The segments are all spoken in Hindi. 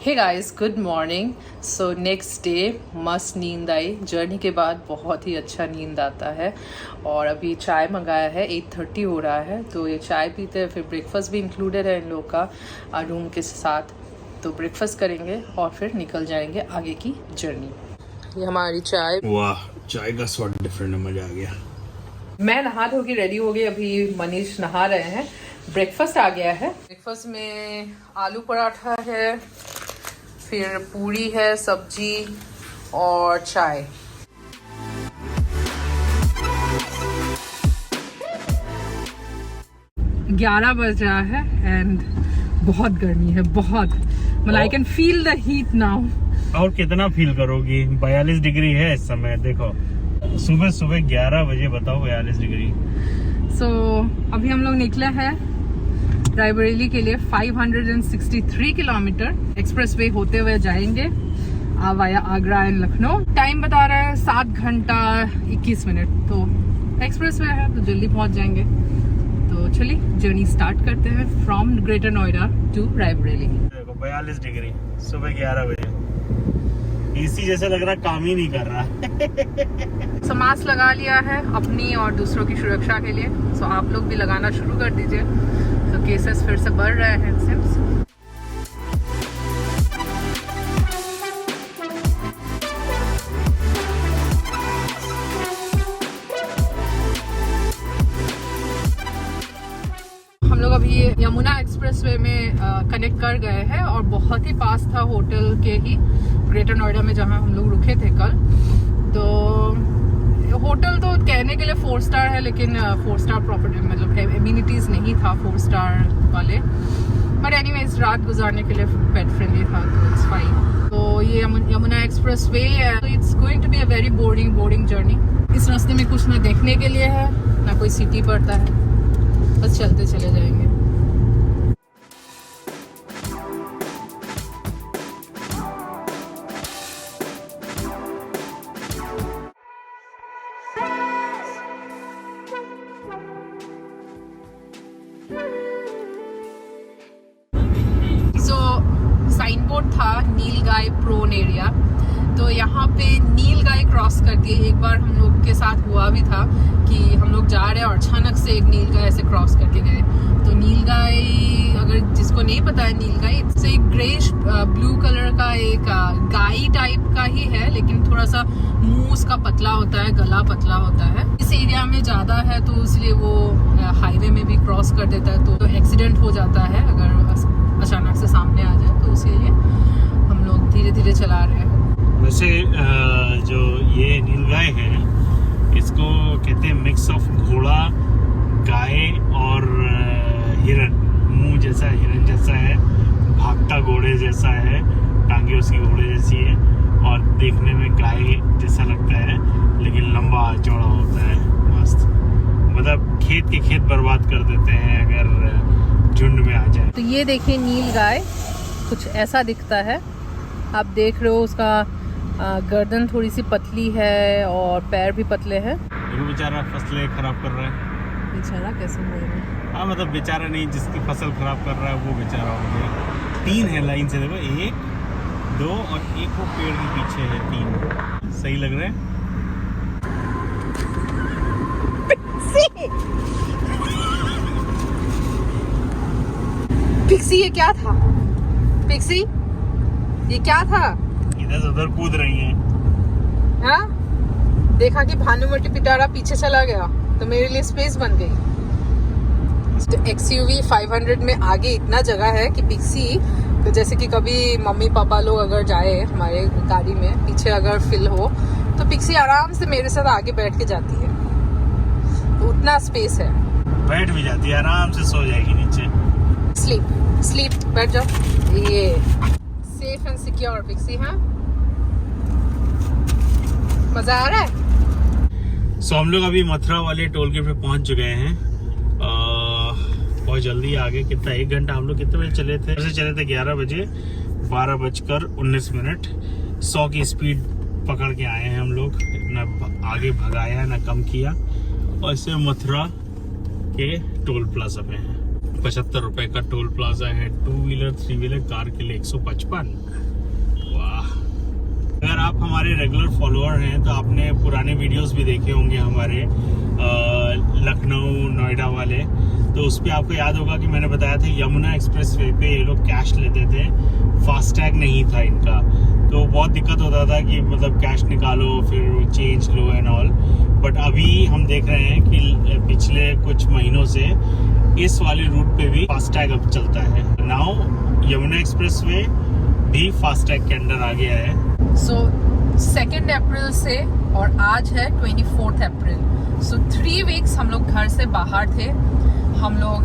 हे guys, good morning. So next day, मस्त नींद आई। जर्नी के बाद बहुत ही अच्छा नींद आता है। और अभी चाय मंगाया है, 8:30 हो रहा है, तो ये चाय पीते हैं। फिर ब्रेकफास्ट भी इंक्लूडेड है इन लोग का रूम के साथ। तो ब्रेकफास्ट करेंगे और फिर निकल जाएंगे आगे की जर्नी। ये हमारी चाय। वाह, चाय का स्वाद डिफरेंट है, मजा आ गया। मैं नहा धो के रेडी हो गई, अभी मनीष नहा रहे हैं। ब्रेकफास्ट आ गया है। ब्रेकफास्ट में आलू पराठा है, फिर पूरी है, सब्जी और चाय। ग्यारह बज रहा है एंड बहुत गर्मी है, बहुत। मतलब I can feel the heat now. और कितना फील करोगी? 42 डिग्री है इस समय। देखो सुबह सुबह 11 बजे, बताओ 42 डिग्री। सो अभी हम लोग निकले हैं रायबरेली के लिए। 563 किलोमीटर एक्सप्रेसवे होते हुए जाएंगे via Agra and Lucknow. Time बता रहा है 7 घंटा 21 मिनट। तो एक्सप्रेसवे है तो जल्दी पहुंच जाएंगे। तो चलिए जर्नी स्टार्ट करते हैं from greater Noida to Raebareli. देखो 42 डिग्री सुबह 11 बजे। एसी जैसा लग रहा, काम ही नहीं कर रहा। सो मास्क लगा लिया है अपनी और दूसरों की सुरक्षा के लिए। सो आप लोग भी लगाना शुरू कर दीजिए। तो केसेस फिर से बढ़ रहे हैं सिम्स। हम लोग अभी यमुना एक्सप्रेसवे में कनेक्ट कर गए हैं और बहुत ही पास था होटल के ही, ग्रेटर नोएडा में जहां हम लोग रुके थे कल। तो होटल तो कहने के लिए 4 स्टार है, लेकिन 4 स्टार प्रॉपर्टी मतलब एमिनिटीज नहीं था 4 स्टार वाले। बट एनीवेज रात गुजारने के लिए पेट फ्रेंडली था, तो इट्स फाइन। तो ये यमुना एक्सप्रेस वे है। तो it's going to be a very boring journey. इस रास्ते में कुछ ना देखने के लिए है, ना कोई सिटी पड़ता है, बस चलते चले जाएंगे। साइन बोर्ड था नीलगाय प्रोन एरिया। तो यहाँ पे नीलगाय क्रॉस करती है। एक बार हम लोग के साथ हुआ भी था कि हम लोग जा रहे हैं और अचानक से एक नीलगाय ऐसे क्रॉस करके गए। तो नीलगाय, अगर जिसको नहीं पता है, नीलगाय इट्स एक ग्रेश ब्लू कलर का एक गाय टाइप का ही है, लेकिन थोड़ा सा मुंह उसका पतला होता है, गला पतला होता है। इस एरिया में ज्यादा है तो इसलिए वो हाईवे में भी क्रॉस कर देता है, तो एक्सीडेंट हो जाता है अगर अचानक से सामने आ जाए। तो इसलिए हम लोग धीरे धीरे चला रहे हैं। वैसे जो ये नीलगाय है, इसको कहते हैं मिक्स ऑफ घोड़ा, गाय और हिरन। मुंह जैसा हिरन जैसा है, भागता घोड़े जैसा है, टांगे उसकी घोड़े जैसी है और देखने में गाय जैसा लगता है, लेकिन लंबा चौड़ा होता है। मस्त, मतलब खेत के खेत बर्बाद कर देते हैं अगर झुंड में आ जाए। तो ये देखिए नीलगाय कुछ ऐसा दिखता है। आप देख रहे हो उसका गर्दन थोड़ी सी पतली है और पैर भी पतले हैं। वो बेचारा फसलें खराब कर रहा है। बेचारा कैसे बोलेंगे? हाँ, मतलब बेचारा नहीं, जिसकी फसल खराब कर रहा है वो बेचारा हो गया। 3 है लाइन से, देखो 1, 2 और एक वो पेड़ के पीछे है 3। सही लग रहा है? पिक्सी, ये क्या था? पिक्सी, ये क्या था? इधर से उधर कूद रही हैं। हाँ, देखा कि भानुमति पिटारा पीछे चला गया तो मेरे लिए स्पेस बन गई। तो XUV 500 में आगे इतना जगह है कि पिक्सी, तो जैसे कि कभी मम्मी पापा लोग अगर जाए हमारे गाड़ी में, पीछे अगर फिल हो, तो पिक्सी आराम से मेरे साथ आगे बैठ के जाती है। तो उतना स्पेस है। बैठ भी जाती है, आराम से सो जाएगी नीचे। स्लीप बैठ जाओ। ये सेफ एंड सिक्योर पिक्सी। हाँ, मजा आ रहा है। सो हम लोग अभी मथुरा वाले टोल गेट पे पहुंच चुके हैं। बहुत जल्दी आगे। कितना, 1 घंटा। हम लोग कितने बजे चले थे? चले थे 11 बजे, 12:19। 100 की स्पीड पकड़ के आए हैं हम लोग। ना आगे भगाया ना कम किया। और इससे मथुरा के टोल प्लाजा पे हैं। ₹175 का टोल प्लाजा है 2 व्हीलर 3 व्हीलर कार के लिए 155। वाह। अगर आप हमारे रेगुलर फॉलोअर हैं तो आपने पुराने वीडियोस भी देखे होंगे हमारे लखनऊ नोएडा वाले। तो उस पर आपको याद होगा कि मैंने बताया था यमुना एक्सप्रेस वे पे ये लोग कैश लेते थे, फास्टैग नहीं था इनका, तो बहुत दिक्कत होता था कि मतलब कैश निकालो फिर change low and all. But अभी हम देख रहे हैं कि पिछले कुछ महीनों से इस वाले रूट पे भी फास्टैग अब चलता है। नाउ यमुना एक्सप्रेस वे भी फास्टैग के अंडर आ गया है। सो 2 अप्रैल से और आज है 24 अप्रैल। सो 3 वीक्स हम लोग घर से बाहर थे। हम लोग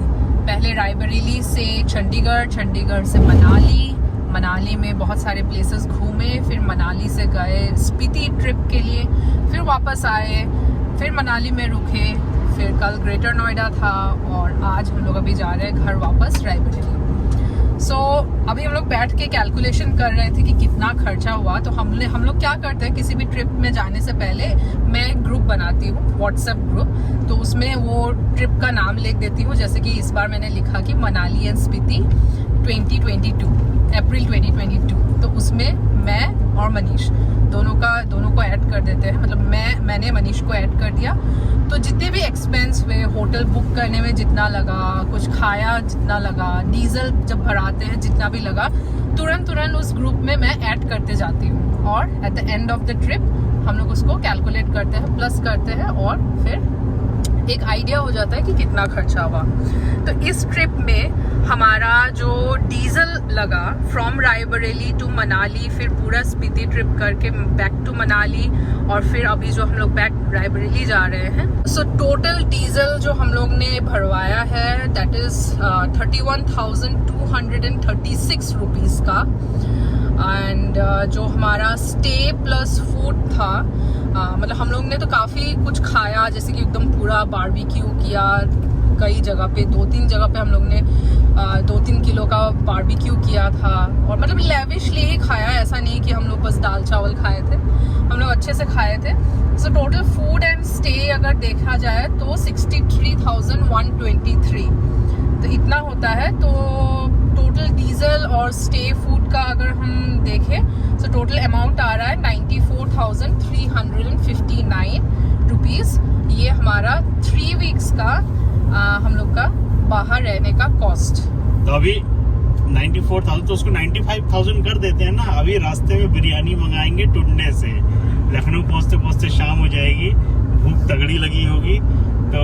पहले रायबरेली से चंडीगढ़, चंडीगढ़ से मनाली, मनाली में बहुत सारे प्लेसेस घूमे, फिर मनाली से गए स्पीति ट्रिप के लिए, फिर वापस आए, फिर मनाली में रुके, फिर कल ग्रेटर नोएडा था और आज हम लोग अभी जा रहे हैं घर वापस रायबरेली। सो अभी हम लोग बैठ के कैलकुलेशन कर रहे थे कि कितना खर्चा हुआ। तो हम लोग क्या करते हैं, किसी भी ट्रिप में जाने से पहले मैं ग्रुप बनाती हूँ, व्हाट्सएप ग्रुप। तो उसमें वो ट्रिप का नाम लिख देती हूँ। जैसे कि इस बार मैंने लिखा कि मनाली एंड स्पीति 2022 अप्रैल 2022। तो उसमें मैं और मनीष दोनों को ऐड कर देते हैं। मतलब मैंने मनीष को ऐड कर दिया। तो जितने भी एक्सपेंस हुए, होटल बुक करने में जितना लगा, कुछ खाया जितना लगा, डीजल जब भराते हैं जितना भी लगा, तुरंत उस ग्रुप में मैं ऐड करते जाती हूँ। और at the end of the trip हम लोग उसको कैलकुलेट करते हैं, प्लस करते हैं और फिर एक आइडिया हो जाता है कि कितना खर्चा हुआ। तो इस ट्रिप में हमारा जो डीजल लगा फ्रॉम रायबरेली टू मनाली, फिर पूरा स्पीति ट्रिप करके बैक टू मनाली, और फिर अभी जो हम लोग बैक रायबरेली जा रहे हैं। सो टोटल डीजल जो हम लोग ने भरवाया है दैट इज 31,236 रुपीज़ का। एंड जो हमारा स्टे प्लस फूड था, मतलब हम लोग ने तो काफ़ी कुछ खाया, जैसे कि एकदम पूरा बारबेक्यू किया कई जगह पे, 2-3 जगह पे हम लोग ने 2-3 किलो का बारबेक्यू किया था। और मतलब लेविशली ही खाया, ऐसा नहीं कि हम लोग बस दाल चावल खाए थे, हम लोग अच्छे से खाए थे। So total food and stay अगर देखा जाए तो 63,123, तो इतना होता है। तो टोटल डीजल और स्टे फूड का अगर हम देखें तो टोटल अमाउंट आ रहा है 94,359 रुपीज़। ये हमारा 3 वीक्स का हम लोग का बाहर रहने का कॉस्ट। तो अभी 94,000, तो उसको 95,000 कर देते हैं ना। अभी रास्ते में बिरयानी मंगाएंगे टुंडे से, लखनऊ पहुंचते पहुंचते शाम हो जाएगी, भूख तगड़ी लगी होगी, तो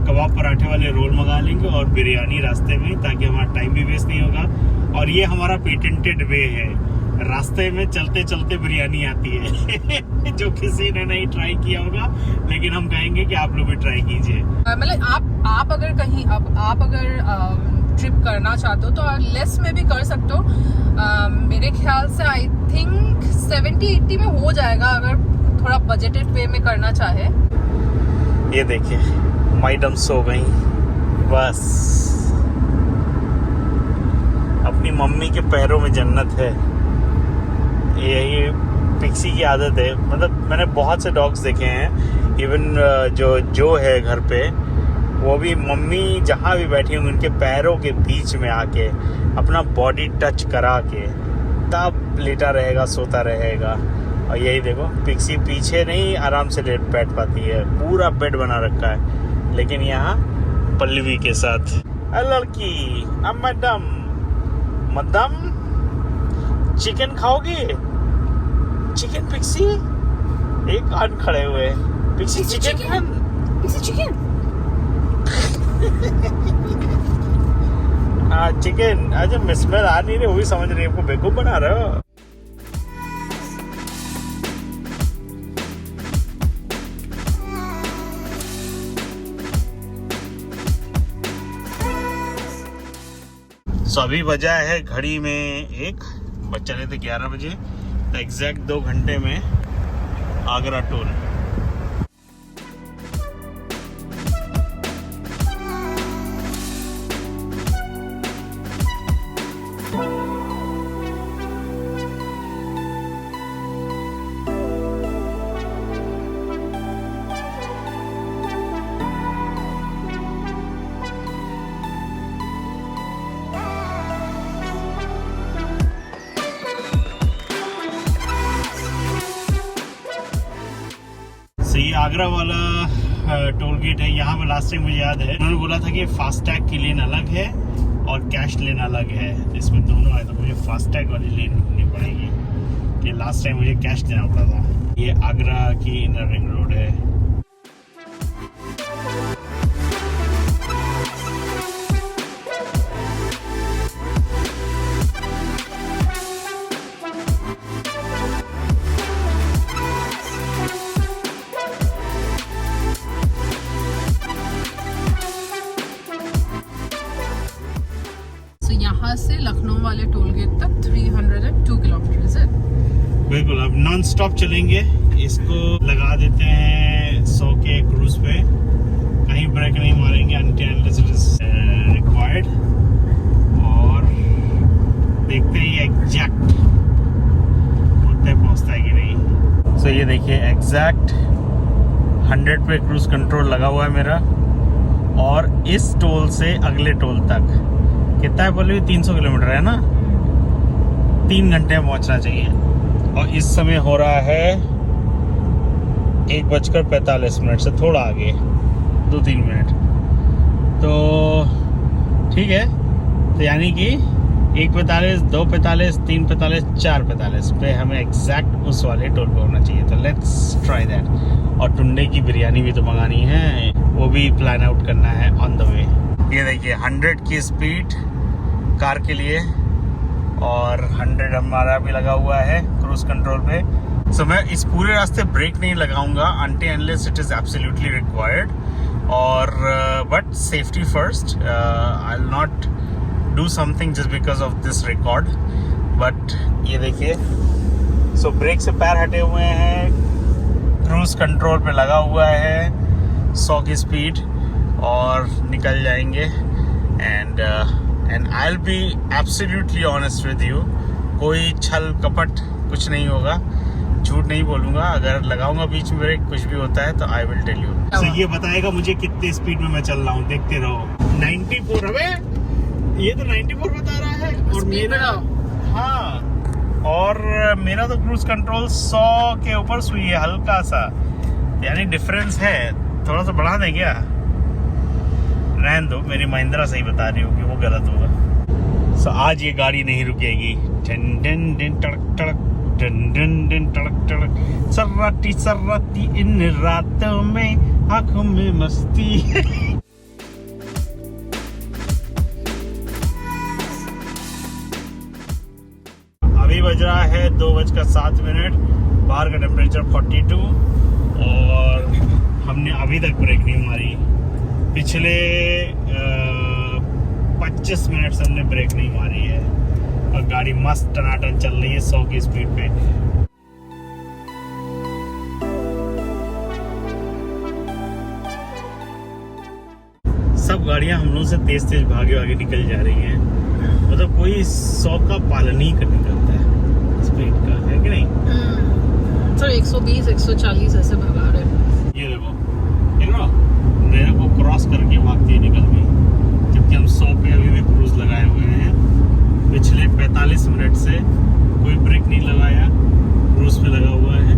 कबाब पराठे वाले रोल मंगा लेंगे और बिरयानी रास्ते में, ताकि हमारा टाइम भी वेस्ट नहीं होगा। और ये हमारा पेटेंटेड वे है, रास्ते में चलते चलते बिरयानी आती है जो किसी ने नहीं ट्राई किया होगा, लेकिन हम कहेंगे कि आप लोग भी ट्राई कीजिए। मतलब आप अगर कहीं आप अगर ट्रिप करना चाहते हो तो लेस में भी कर सकते हो। मेरे ख्याल से आई थिंक 70-80 में हो जाएगा अगर थोड़ा बजटेड वे में करना चाहे। ये देखिए मैडम सो गई, बस अपनी मम्मी के पैरों में जन्नत है। यही पिक्सी की आदत है। मतलब मैंने बहुत से डॉग्स देखे हैं, इवन जो है घर पे, वो भी मम्मी जहाँ भी बैठी होंगी उनके पैरों के बीच में आके अपना बॉडी टच करा के तब लेटा रहेगा, सोता रहेगा। और यही देखो पिक्सी पीछे नहीं आराम से लेट बैठ पाती है, पूरा बेड बना रखा है। लेकिन यहाँ पल्लवी के साथ लड़की, मैडम मदम चिकन खाओगी? चिकन पिक्सी एक कान खड़े हुए, पिक्सी चिकन चिकन अच्छा स्मेल आ नहीं रही, वो भी समझ रही है आपको बेवकूफ बना रहे हो। अभी बजा है घड़ी में 1, बच्चा ने थे 11 बजे, तो एग्जैक्ट 2 घंटे में आगरा टोल। आगरा वाला टोल गेट है। यहाँ पे लास्ट टाइम मुझे याद है उन्होंने बोला था कि फास्टैग की लेन अलग है और कैश लेन अलग है, इसमें दोनों है, तो मुझे फास्टैग वाली लेन ढूंढनी पड़ेगी कि लास्ट टाइम मुझे कैश देना पड़ा था। ये आगरा की इनर रिंग रोड है। यहाँ से लखनऊ वाले टोल गेट तक 302 किलोमीटर है। बिल्कुल, अब नॉन स्टॉप चलेंगे। इसको लगा देते हैं 100 के क्रूज पे, कहीं ब्रेक नहीं मारेंगे unless it is required, और देखते हैं ये एग्जैक्ट होते पहुंचता है कि नहीं। सो ये देखिए एग्जैक्ट 100 पे क्रूज कंट्रोल लगा हुआ है मेरा, और इस टोल से अगले टोल तक कितना है बोले, 300 किलोमीटर है ना, 3 घंटे में पहुंचना चाहिए। और इस समय हो रहा है 1:45 से थोड़ा आगे 2-3 मिनट, तो ठीक है। तो यानी कि 1:45, 2:45, 3:45, 4:45 पे हमें एग्जैक्ट उस वाले टोल पे होना चाहिए। तो लेट्स ट्राई दैट। और टुंडे की बिरयानी भी तो मंगानी है, वो भी प्लान आउट करना है ऑन द वे। ये देखिए 100 की स्पीड कार के लिए, और 100 हमारा भी लगा हुआ है क्रूज कंट्रोल पे। सो मैं इस पूरे रास्ते ब्रेक नहीं लगाऊंगा unless it is absolutely required, और but safety first. I will not do something just because of this record. But ये देखिए, सो ब्रेक से पैर हटे हुए हैं, क्रूज कंट्रोल पे लगा हुआ है 100 की स्पीड, और निकल जाएंगे। And I will be absolutely honest with you, कोई छल कपट कुछ नहीं होगा, झूठ नहीं बोलूंगा। अगर लगाऊंगा बीच में ब्रेक, कुछ भी होता है तो आई विल टेल यू। तो ये बताएगा मुझे कितनी स्पीड में मैं चल रहा हूँ, देखते रहो। 94, अबे ये तो 94 बता रहा है, और मेरा, हाँ, और मेरा तो क्रूज कंट्रोल 100 के ऊपर सुई है, हल्का सा, यानी डिफरेंस है। थोड़ा सा बढ़ा दें क्या? रहने दो, मेरी महिंद्रा सही बता रही होगी, वो गलत होगा। सो आज ये गाड़ी नहीं रुकेगी। डन डन डन टड़क टड़क, डन डन डन टड़क टड़क, सर्राती सर्राती इन रातों में आंखों में मस्ती। अभी बज रहा है 2:07, बाहर का टेम्परेचर 42, और हमने अभी तक ब्रेक नहीं मारी। पिछले 25 मिनट से हमने ब्रेक नहीं मारी है, और गाड़ी मस्त टनाटन चल रही है 100 की स्पीड पे। सब गाड़ियां हम लोग से तेज तेज भागे भागे निकल जा रही हैं, मतलब कोई 100 का पालन ही करने करता है स्पीड का, है कि नहीं? सर 120, 140 ऐसे भगा रहे हैं। ये देखो, देख रहा मेरे को क्रॉस करके भागती है निकल गई, जबकि हम 100 पे अभी भी क्रूज लगाए हुए हैं। पिछले 45 मिनट से कोई ब्रेक नहीं लगाया, क्रूज पे लगा हुआ है,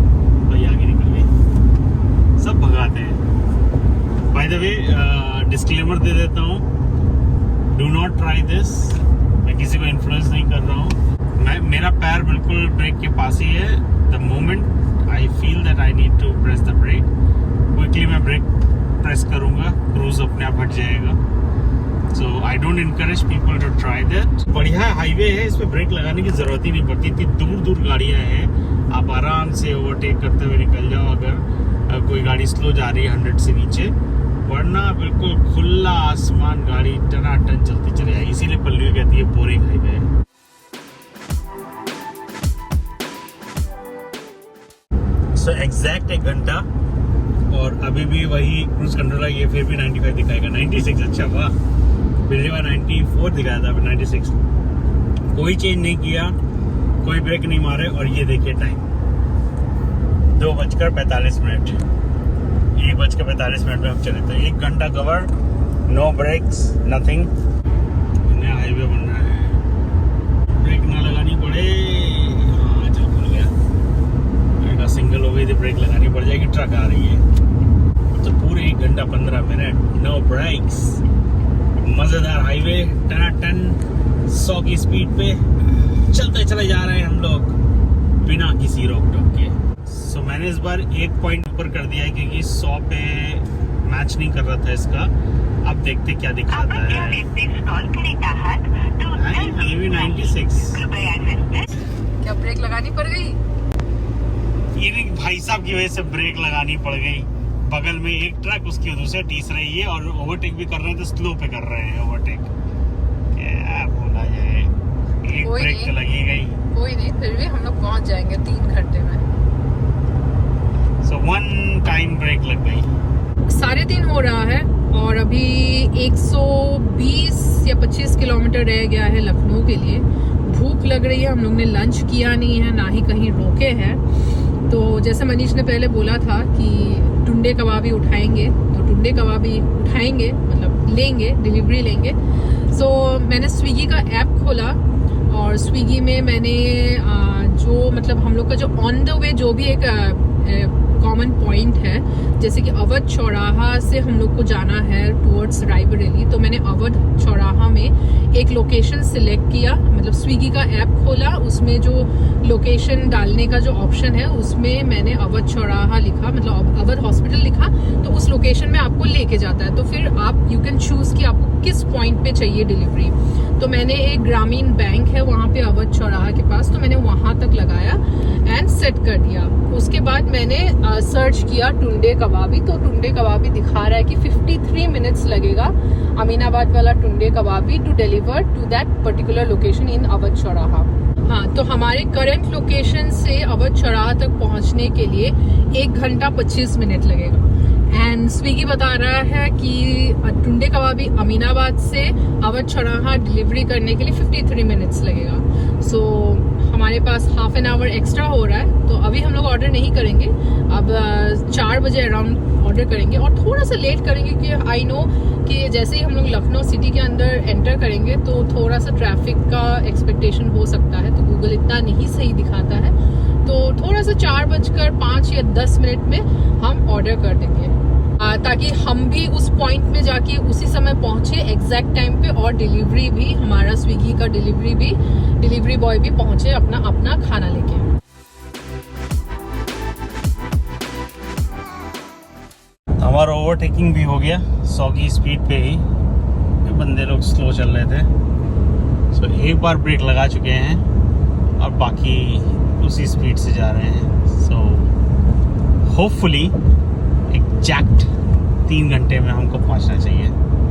और ये आगे निकल गई। सब भगाते हैं। बाय द वे डिस्क्लेमर दे देता हूँ, डू नॉट ट्राई दिस। मैं किसी को इन्फ्लुएंस नहीं कर रहा हूँ, मेरा पैर बिल्कुल ब्रेक के पास ही है। The moment I feel that I need to press the brake, quickly मैं ब्रेक प्रेस करूंगा, क्रूज अपने आप हट जाएगा। So I don't encourage people to try that. बढ़िया हाईवे है, इस पे ब्रेक लगाने की जरूरत ही नहीं पड़ती, इतनी दूर दूर गाड़ियां हैं, आप आराम से ओवरटेक करते हुए निकल जाओ अगर कोई गाड़ी स्लो जा रही है 100 से नीचे, वरना बिल्कुल खुला आसमान गाड़ी टनाटन चलती चले जाए। इसीलिए पल्लवी कहती है बोरिंग हाईवे है। सो एग्जैक्ट 1 घंटा, और अभी भी वही क्रूज कंट्रोल है, ये फिर भी 95 दिखाएगा। 96, अच्छा वाह, पिछली बार 94 दिखाया था, अभी 96। कोई चेंज नहीं किया, कोई ब्रेक नहीं मारे, और ये देखिए टाइम 2:45। 1:45 में हम चले, तो 1 घंटा कवर, नो ब्रेक्स, नथिंग। नया हाईवे बन रहा है, ब्रेक ना लगानी पड़े। हाँ चल खुल गया, सिंगल हो गई थी, ब्रेक लगानी पड़ जाएगी, ट्रक आ रही है। 100 की स्पीड पे चलते चले जा रहे हैं हम लोग बिना किसी रोक टोक के। सो मैंने इस बार एक पॉइंट ऊपर कर दिया है क्योंकि 100 पे मैच नहीं कर रहा था इसका। अब देखते क्या दिखाता है। Maybe 96। क्या ब्रेक लगानी पड़ गई? ये भाई साहब की वजह से ब्रेक लगानी पड़ गई। बगल में एक ट्रक, उसकी दूसरे तीसरा ये, और ओवरटेक भी कर रहे हैं तो स्लो पे कर रहे हैं ओवरटेक। क्या बोला जाए, एक ब्रेक तो लगी गई। कोई नहीं, फिर भी हम लोग पहुंच जाएंगे 3 घंटे में। सो 1 टाइम ब्रेक लग गई। 3:30 हो रहा है और अभी 120 या 25 किलोमीटर रह गया है लखनऊ के लिए। भूख लग रही है, हम लोग ने लंच किया नहीं है, ना ही कहीं रोके हैं। तो जैसे मनीष ने पहले बोला था कि टुंडे कबाबी उठाएंगे, तो टुंडे कबाबी उठाएंगे, मतलब लेंगे, डिलीवरी लेंगे। सो मैंने स्विगी का ऐप खोला और स्विगी में मैंने जो मतलब हम लोग का जो ऑन द वे जो भी एक कॉमन पॉइंट है, जैसे कि अवध चौराहा से हम लोग को जाना है टुवर्ड्स रायबरेली, तो मैंने अवध चौराहा में एक लोकेशन सिलेक्ट किया। मतलब स्विगी का ऐप खोला, उसमें जो लोकेशन डालने का जो ऑप्शन है उसमें मैंने अवध चौराहा लिखा, मतलब अवध हॉस्पिटल लिखा, तो उस लोकेशन में आपको लेके जाता है। तो फिर आप यू कैन चूज कि आपको किस पॉइंट पे चाहिए डिलीवरी। तो मैंने एक ग्रामीण बैंक है वहाँ पे अवध चौराहा के पास, तो मैंने वहाँ तक लगाया एंड सेट कर दिया। उसके बाद मैंने सर्च किया टुंडे कबाबी, तो टुंडे कबाबी दिखा रहा है कि 53 मिनट्स लगेगा अमीनाबाद वाला Tunday Kababi to deliver to that particular location in Awadh Chauraha. हाँ, तो हमारे करंट लोकेशन से अवध चौराहा तक पहुँचने के लिए 1 घंटा 25 मिनट लगेगा। एंड स्विगी बता रहा है कि टुंडे कबाबी अमीनाबाद से अवध चौराहा डिलीवरी करने के लिए 53 मिनट्स लगेगा। सो हमारे पास हाफ एन आवर एक्स्ट्रा हो रहा है, तो अभी हम लोग ऑर्डर नहीं करेंगे। अब 4 बजे अराउंड ऑर्डर करेंगे और थोड़ा सा लेट करेंगे क्योंकि आई नो कि जैसे ही हम लोग लखनऊ सिटी के अंदर एंटर करेंगे तो थोड़ा सा ट्रैफिक का एक्सपेक्टेशन हो सकता है, तो गूगल इतना नहीं सही दिखाता है। तो थोड़ा सा 4:05 या 10 मिनट में हम ऑर्डर कर देंगे ताकि हम भी उस पॉइंट में जाके उसी समय पहुंचे एग्जैक्ट टाइम पे, और डिलीवरी भी हमारा स्विगी का डिलीवरी बॉय भी पहुंचे अपना खाना लेके। हमारा ओवरटेकिंग भी हो गया 100 की स्पीड पे ही, बंदे लोग स्लो चल रहे थे। सो एक बार ब्रेक लगा चुके हैं और बाकी उसी स्पीड से जा रहे हैं। सो होपफुली एग्जैक्ट 3 घंटे में हमको पहुंचना चाहिए।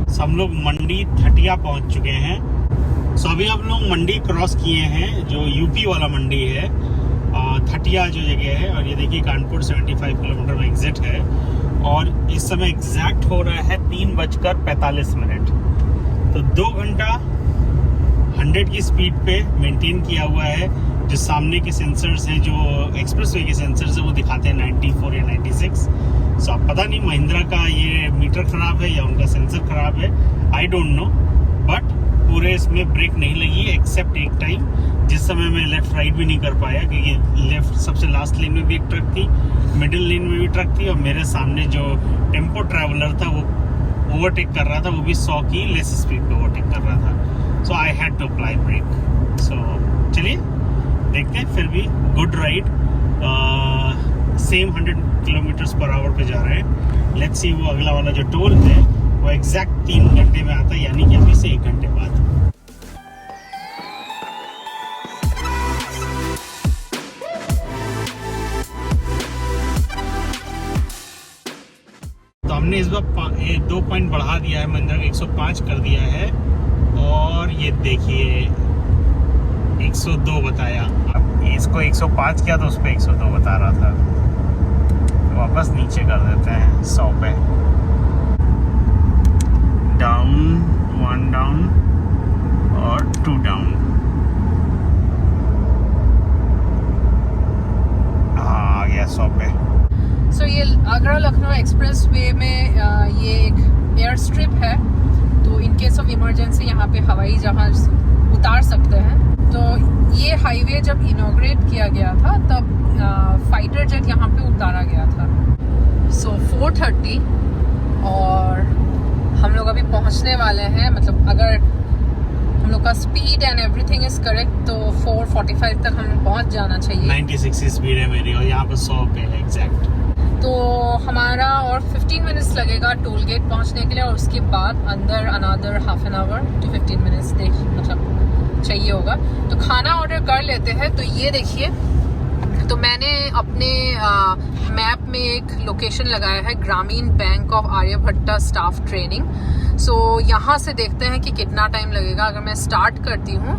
सो हम लोग मंडी थटिया पहुंच चुके हैं। सो अभी हम लोग मंडी क्रॉस किए हैं, जो यूपी वाला मंडी है, थटिया जो जगह है। और ये देखिए कानपुर 75 किलोमीटर में एग्जिट है और इस समय एग्जैक्ट हो रहा है 3:45। तो 2 घंटा 100 की स्पीड पे मेंटेन किया हुआ है। जो सामने के सेंसर्स हैं, जो एक्सप्रेसवे के सेंसर्स हैं, वो दिखाते हैं 94 या 96। सो अब पता नहीं महिंद्रा का ये मीटर खराब है या उनका सेंसर खराब है, आई डोंट नो। बट पूरे इसमें ब्रेक नहीं लगी एक्सेप्ट एक टाइम, जिस समय मैं लेफ्ट राइट भी नहीं कर पाया क्योंकि लेफ्ट सबसे लास्ट लेन में भी एक ट्रक थी, मिडिल लेन में भी ट्रक थी, और मेरे सामने जो टेम्पो ट्रैवलर था वो ओवरटेक कर रहा था, वो भी 100 की लेस स्पीड पे ओवरटेक कर रहा था। So I had to apply brake. So चलिए देखते हैं, फिर भी good ride. Same 100 kilometres per hour पे जा रहे हैं। लेट्स सी वो अगला वाला जो टोल है वो एग्जैक्ट 3 घंटे में आता है, यानी कि अभी से 1 घंटे बाद। तो हमने इस बार 2 पॉइंट बढ़ा दिया है, महिंद्रा का 105 कर दिया है, और ये देखिए 102 बताया। अब इसको 105 किया तो उस पर 102 बता रहा था, तो वापस नीचे कर देते हैं 100 पे। डाउन, 1 डाउन और 2 डाउन। हाँ, आ गया 100 पे। सो ये आगरा लखनऊ एक्सप्रेस वे में ये एक एयर स्ट्रिप है, तो इन केस ऑफ इमरजेंसी यहाँ पे हवाई जहाज उतार सकते हैं। तो ये हाईवे जब इनॉग्रेट किया गया था तब फाइटर जेट यहाँ पे उतारा गया था। सो 4:30 और हम लोग अभी पहुँचने वाले हैं। मतलब अगर हम हम लोग का speed and everything is correct, तो 4:45 तक हमें पहुंच जाना चाहिए। 96 स्पीड है मेरी और यहाँ पर 100 पे है एग्जैक्ट। तो हमारा और 15 मिनट्स लगेगा टोल गेट पहुंचने के लिए, और उसके बाद अंदर another half an hour to 15 minutes मतलब चाहिए होगा। तो खाना ऑर्डर कर लेते हैं। तो ये देखिए, तो मैंने अपने मैप में एक लोकेशन लगाया है, Gramin bank of Aryabhatta staff training. So यहाँ से देखते हैं कि कितना टाइम लगेगा। अगर मैं स्टार्ट करती हूँ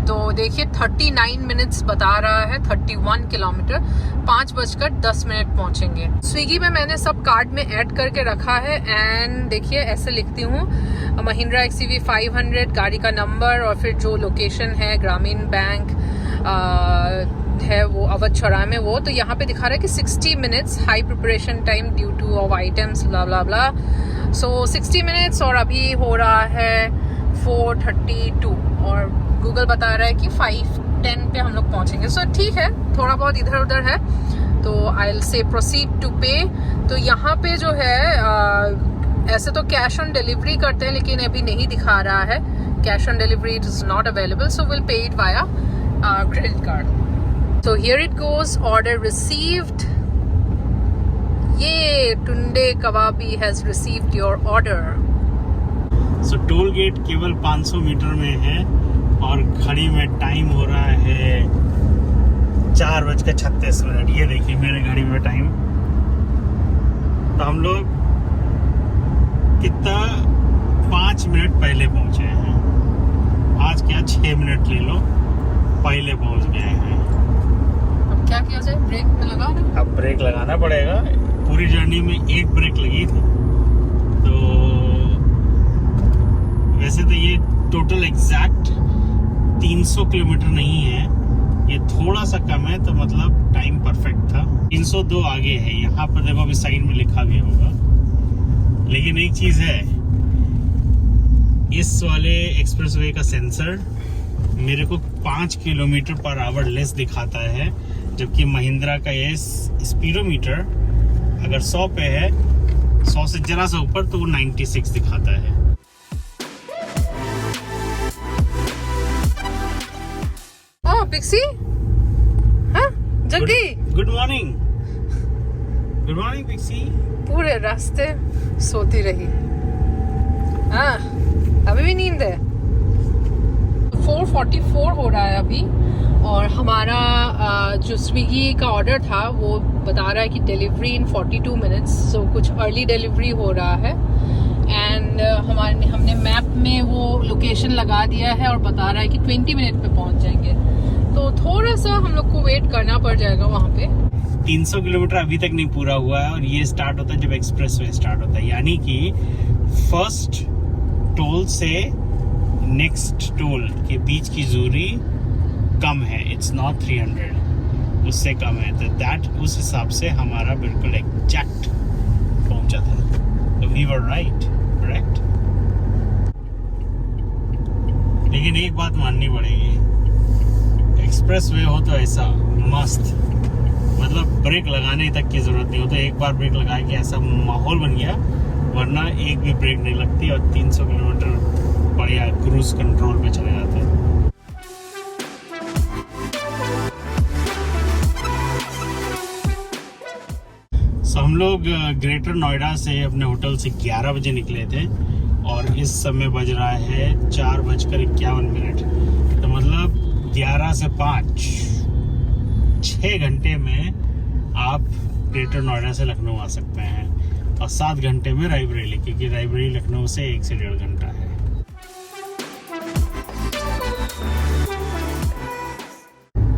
तो देखिए 39 मिनट्स बता रहा है, 31 किलोमीटर, 5:10 पहुंचेंगे। स्विगी में मैंने सब कार्ड में ऐड करके रखा है। एंड देखिए ऐसे लिखती हूँ, महिंद्रा XUV 500 गाड़ी का नंबर, और फिर जो लोकेशन है ग्रामीण बैंक है वो अवध चौराहे में वो। तो यहाँ पे दिखा रहा है कि 60 minutes high preparation time due two of items blah blah blah. So 60 minutes, और अभी हो रहा है 4:32, और गूगल बता रहा है कि 5:10 पे हम लोग पहुंचेंगे। सो ठीक है, थोड़ा बहुत इधर उधर है। तो I will say proceed to pay. तो यहाँ पे जो है ऐसे तो कैश ऑन डिलीवरी करते हैं, लेकिन अभी नहीं दिखा रहा है cash on delivery, it is not available, so will pay it via credit card. So here it goes, order received. Yay, Tunde Kababi has received your order. So toll gate केवल 500 मीटर में है और घड़ी में टाइम हो रहा है 4:36। ये देखिए मेरे घड़ी में टाइम। तो हम लोग कितना 5 मिनट पहले पहुंचे हैं। आज क्या 6 मिनट ले लो, पहले पहुंच गए हैं। अब क्या किया जाए, ब्रेक में लगा ना? अब ब्रेक लगाना पड़ेगा। पूरी जर्नी में एक ब्रेक लगी थी। तो वैसे तो ये टोटल एग्जैक्ट 300 किलोमीटर नहीं है, ये थोड़ा सा कम है, तो मतलब टाइम परफेक्ट था। 302 आगे है, यहाँ पर देखो अभी साइड में लिखा भी होगा। लेकिन एक चीज है, इस वाले एक्सप्रेसवे का सेंसर मेरे को 5 किलोमीटर पर आवर लेस दिखाता है, जबकि महिंद्रा का ये स्पीडोमीटर अगर 100 पे है, 100 से जरा सा ऊपर, तो वो 96 दिखाता है। ओह पिक्सी, हाँ जल्दी। Good morning, good morning Pixie. पूरे रास्ते सोती रही। हाँ अभी भी नींद है। 4:44 हो रहा है अभी, और हमारा जो स्विगी का ऑर्डर था वो बता रहा है कि डिलीवरी इन 42 मिनट्स। सो कुछ अर्ली डिलीवरी हो रहा है। एंड हमने मैप में वो लोकेशन लगा दिया है और बता रहा है कि 20 मिनट पे पहुंच जाएंगे। तो थोड़ा सा हम लोग को वेट करना पड़ जाएगा वहाँ पे। 300 किलोमीटर अभी तक नहीं पूरा हुआ है, और ये स्टार्ट होता है जब एक्सप्रेसवे स्टार्ट होता है, यानी कि फर्स्ट टोल से नेक्स्ट टोल के बीच की दूरी कम है। इट्स नॉट 300, उससे कम है। तो दैट उस हिसाब से हमारा बिल्कुल एग्जैक्ट पहुंचा था। तो वी वर राइट, करेक्ट। लेकिन एक बात माननी पड़ेगी, एक्सप्रेसवे हो तो ऐसा मस्त, मतलब ब्रेक लगाने तक की जरूरत नहीं हो। तो एक बार ब्रेक लगाए कि ऐसा माहौल बन गया, वरना एक भी ब्रेक नहीं लगती और 300 किलोमीटर बढ़िया क्रूज कंट्रोल पे चले जाते हैं। So, हम लोग ग्रेटर नोएडा से अपने होटल से 11 बजे निकले थे, और इस समय बज रहा है 4:51। तो मतलब 11 से 5, 6 घंटे में आप ग्रेटर नोएडा से लखनऊ आ सकते हैं, और 7 घंटे में रायबरेली, क्योंकि रायबरेली लखनऊ से 1 से 1.5 घंटा है।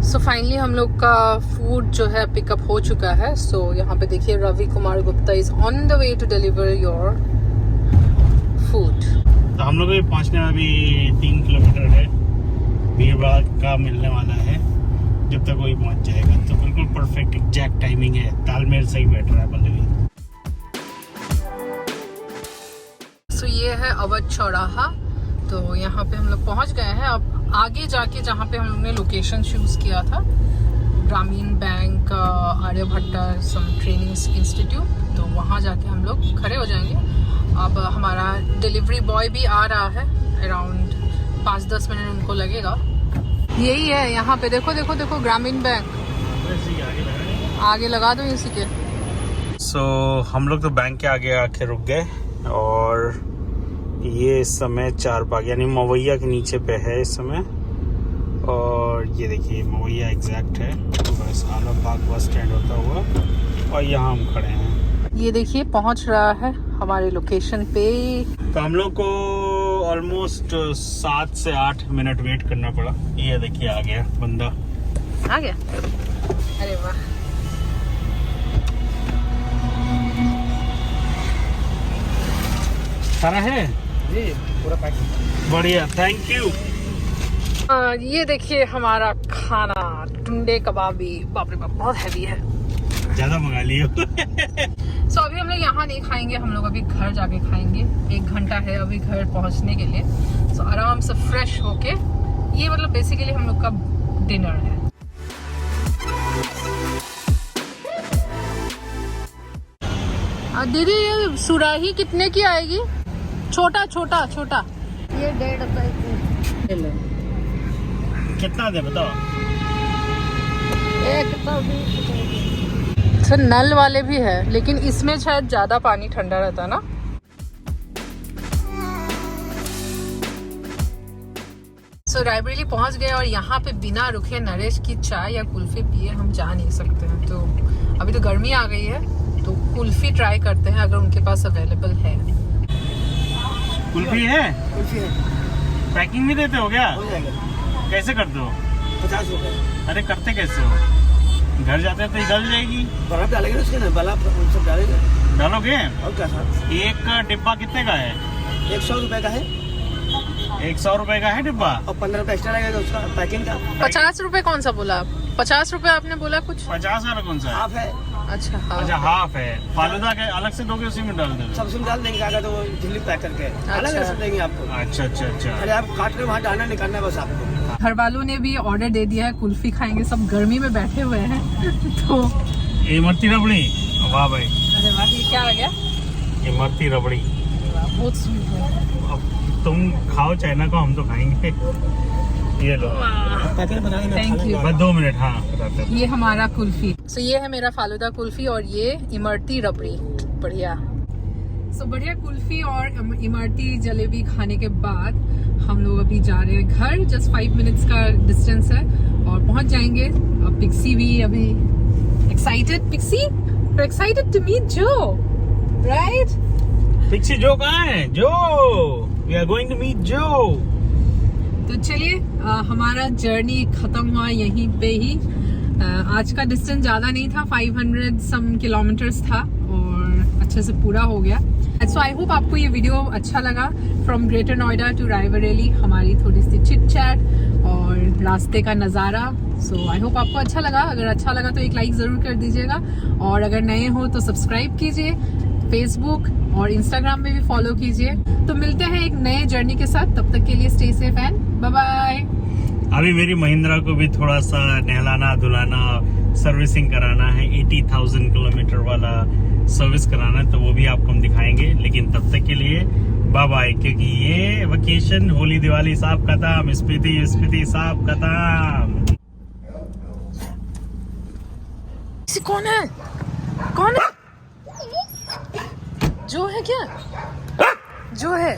सो फाइनली हम लोग का फूड जो है पिकअप हो चुका है। सो यहाँ पे देखिए Ravi Kumar Gupta is on the way to deliver your food. तो हम लोग भी पहुँचने में अभी 3 किलोमीटर है, भीड़ भाड़ का मिलने वाला है। जब तक वही पहुँच जाएगा तो बिल्कुल परफेक्ट एग्जैक्ट टाइमिंग है, तालमेल सही बैठ रहा है पल्लवी। सो ये है अवध चौराहा। तो यहाँ पे हम लोग पहुँच गए हैं। अब आगे जाके जहाँ पे हम लोग ने लोकेशन चूज किया था, ग्रामीण बैंक आर्यभट्टा सम ट्रेनिंग इंस्टीट्यूट, तो वहाँ जाके हम लोग खड़े हो जाएंगे। अब हमारा डिलीवरी बॉय भी आ रहा है, अराउंड 5-10 मिनट उनको लगेगा। यही है यहाँ पे, देखो देखो देखो ग्रामीण बैंक आगे लगा दो इसी के। हम लोग तो बैंक के आगे आके रुक गए और ये इस समय चारबाग यानी मवैया के नीचे पे है इस समय। और ये देखिए मवैया एग्जैक्ट है, तो बस आलमबाग बस स्टैंड होता हुआ और यहाँ हम खड़े हैं। ये देखिए पहुंच रहा है हमारे लोकेशन पे। तो हम लोग को ऑलमोस्ट 7 से 8 मिनट वेट करना पड़ा। ये देखिए आ गया बंदा, आ गया। अरे वाह, सारा है जी पूरा पैक। बढ़िया, थैंक यू। ये देखिए हमारा खाना, टुंडे कबाबी। बाप रे बाप, बहुत हैवी है, ज्यादा मंगा लियो। सो अभी हम लोग यहाँ नहीं खाएंगे, हम लोग अभी घर जाके खाएंगे। 1 घंटा है अभी घर पहुँचने के लिए। सो आराम से फ्रेश होके, ये मतलब बेसिकली हम लोग का डिनर है। दीदी ये सुराही कितने की आएगी? छोटा छोटा छोटा, ये 1.5 रुपए की। कितना दे बताओ? एक तो 20 रुपए की। सर नल वाले भी है, लेकिन इसमें शायद ज्यादा पानी ठंडा रहता ना। सो रायबरेली पहुंच गए और यहाँ पे बिना रुके नरेश की चाय या कुल्फी पिए हम जा नहीं सकते हैं। तो अभी तो गर्मी आ गई है, तो कुल्फी ट्राई करते हैं अगर उनके पास अवेलेबल है। कुल्फी है? कुल्फी है, पैकिंग भी देते हो क्या? हो जाएगा। कैसे करते हो? 50 रुपए। अरे करते कैसे हो? घर जाते हैं तो ये गल जाएगी। बर्फ डालेंगे उसके ना, बर्फ सब डालेंगे। डालोगे? और क्या साथ? एक डिब्बा कितने का है? 100 रुपए का है 100 रुपए का है डिब्बा। और 15 रुपए एक्स्ट्रा लगेगा उसका पैकिंग का। 50 रुपए कौन सा बोला आप? 50 रुपए आपने बोला कुछ? 50 वाला कौन सा है? हाफ है, अच्छा हाँ। अच्छा हाफ है। फालूदा के अलग से दोगे, उसी में डाल दोगे? सब उसमें डाल देंगे, आगे तो वो झिल्ली पैक करके अलग अलग सब देंगे आपको। अच्छा अच्छा अच्छा। अरे आप काट के वहाँ डालना निकालना है बस आपको। घर वालों ने भी ऑर्डर दे दिया है, कुल्फी खाएंगे, सब गर्मी में बैठे हुए हैं। तो इमरती रबड़ी, वाह भाई। अरे वाह, ये क्या आ गया? इमरती रबड़ी। बहुत स्वीट है। अब तुम खाओ चाइना को, हम तो खाएंगे। ये लो, पैकेट बना के Thank you. बस 2 मिनट। हाँ बताते हैं। ये हमारा कुल्फी। सो ये है मेरा फालूदा कुल्फी और ये इमरती रबड़ी। बढ़िया। सो बढ़िया कुल्फी और इमरती जलेबी खाने के बाद हम लोग अभी जा रहे हैं घर। जस्ट 5 मिनट्स का डिस्टेंस है और पहुंच जाएंगे। अब पिक्सी भी अभी excited. Pixie, excited to meet Joe, right? Pixie Joe कहाँ है? Joe, we are going to meet Joe. तो चलिए, हमारा जर्नी खत्म हुआ यहीं पे ही। आज का डिस्टेंस ज़्यादा नहीं था, 500 सम किलोमीटर्स था और अच्छे से पूरा हो गया। सो आई होप आपको ये वीडियो अच्छा लगा। From greater Noida to Raebareli, हमारी थोड़ी सी चिट चैट और रास्ते का नज़ारा। सो आई होप आपको अच्छा लगा। अगर अच्छा लगा तो एक लाइक ज़रूर कर दीजिएगा और अगर नए हो तो सब्सक्राइब कीजिए। फेसबुक और इंस्टाग्राम में भी फॉलो कीजिए। तो मिलते हैं एक नए जर्नी के साथ, तब तक के लिए stay safe and bye bye. अभी मेरी महिंद्रा को भी थोड़ा सा नहलाना धुलाना, सर्विसिंग कराना है। 80,000 किलोमीटर वाला सर्विस कराना है, तो वो भी आपको हम दिखाएंगे। लेकिन तब तक के लिए बाय बाय, क्योंकि ये वेकेशन, होली दिवाली सब खत्म, स्पीति सब खत्म। कौन है? कौन है? जो है क्या? जो है